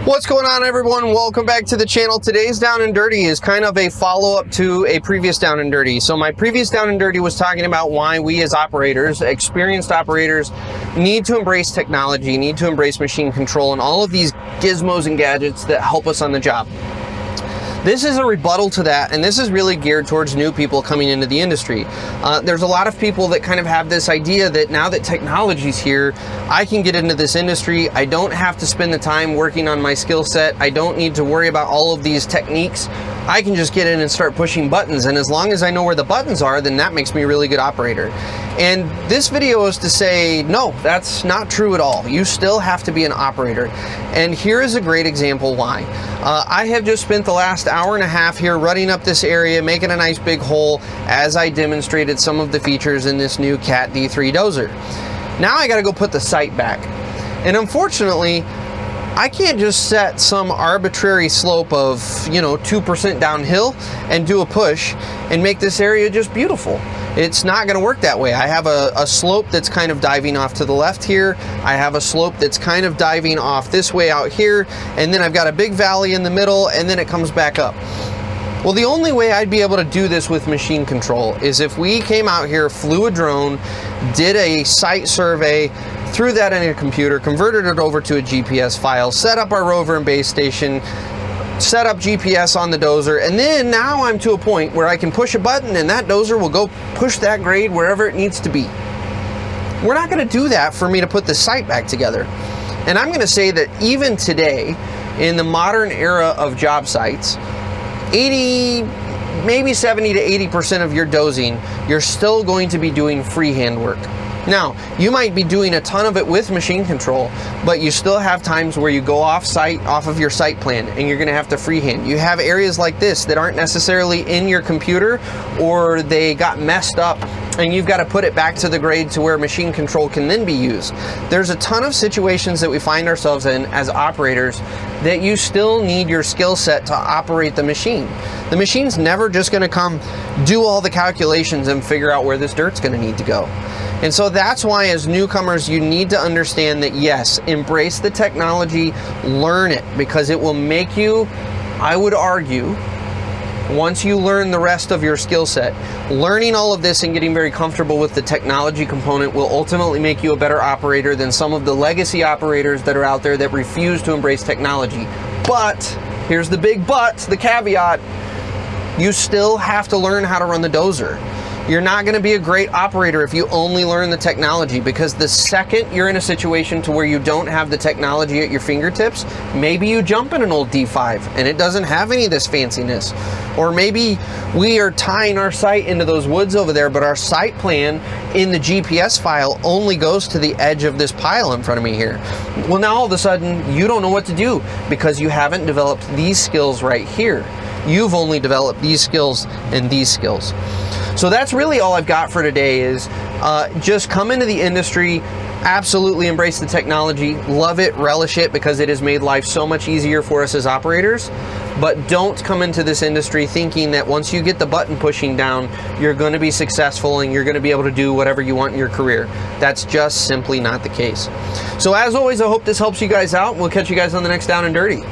What's going on, everyone? Welcome back to the channel. Today's Down and Dirty is kind of a follow-up to a previous Down and Dirty. So my previous Down and Dirty was talking about why we as operators, experienced operators, need to embrace technology, need to embrace machine control, and all of these gizmos and gadgets that help us on the job. This is a rebuttal to that, and this is really geared towards new people coming into the industry. There's a lot of people that kind of have this idea that now that technology's here, I can get into this industry. I don't have to spend the time working on my skill set. I don't need to worry about all of these techniques. I can just get in and start pushing buttons, and as long as I know where the buttons are, then that makes me a really good operator. And this video is to say, no, that's not true at all. You still have to be an operator. And here is a great example why. I have just spent the last hour and a half here running up this area, making a nice big hole as I demonstrated some of the features in this new Cat D3 dozer. Now I gotta go put the sight back. And unfortunately, I can't just set some arbitrary slope of, 2% downhill and do a push and make this area just beautiful. It's not going to work that way. I have a slope that's kind of diving off to the left here. I have a slope that's kind of diving off this way out here. And then I've got a big valley in the middle, and then it comes back up. Well, the only way I'd be able to do this with machine control is if we came out here, flew a drone, did a site survey, threw that in a computer, converted it over to a GPS file, set up our rover and base station, set up GPS on the dozer, and then now I'm to a point where I can push a button and that dozer will go push that grade wherever it needs to be. We're not going to do that for me to put the site back together. And I'm going to say that even today, in the modern era of job sites, maybe 70 to 80% of your dozing, you're still going to be doing freehand work. Now, you might be doing a ton of it with machine control, but you still have times where you go off site, off of your site plan, and you're gonna have to freehand. You have areas like this that aren't necessarily in your computer, or they got messed up, and you've got to put it back to the grade to where machine control can then be used. There's a ton of situations that we find ourselves in as operators that you still need your skill set to operate the machine. The machine's never just gonna come do all the calculations and figure out where this dirt's gonna need to go. And so that's why as newcomers, you need to understand that yes, embrace the technology, learn it, because it will make you, I would argue, once you learn the rest of your skill set, learning all of this and getting very comfortable with the technology component will ultimately make you a better operator than some of the legacy operators that are out there that refuse to embrace technology. But, here's the big but, the caveat, you still have to learn how to run the dozer. You're not going to be a great operator if you only learn the technology, because the second you're in a situation to where you don't have the technology at your fingertips, maybe you jump in an old D5 and it doesn't have any of this fanciness. Or maybe we are tying our site into those woods over there, but our site plan in the GPS file only goes to the edge of this pile in front of me here. Well, now all of a sudden you don't know what to do because you haven't developed these skills right here. You've only developed these skills and these skills. So that's really all I've got for today is just come into the industry, absolutely embrace the technology, love it, relish it, because it has made life so much easier for us as operators. But don't come into this industry thinking that once you get the button pushing down, you're going to be successful and you're going to be able to do whatever you want in your career. That's just simply not the case. So as always, I hope this helps you guys out. We'll catch you guys on the next Down and Dirty.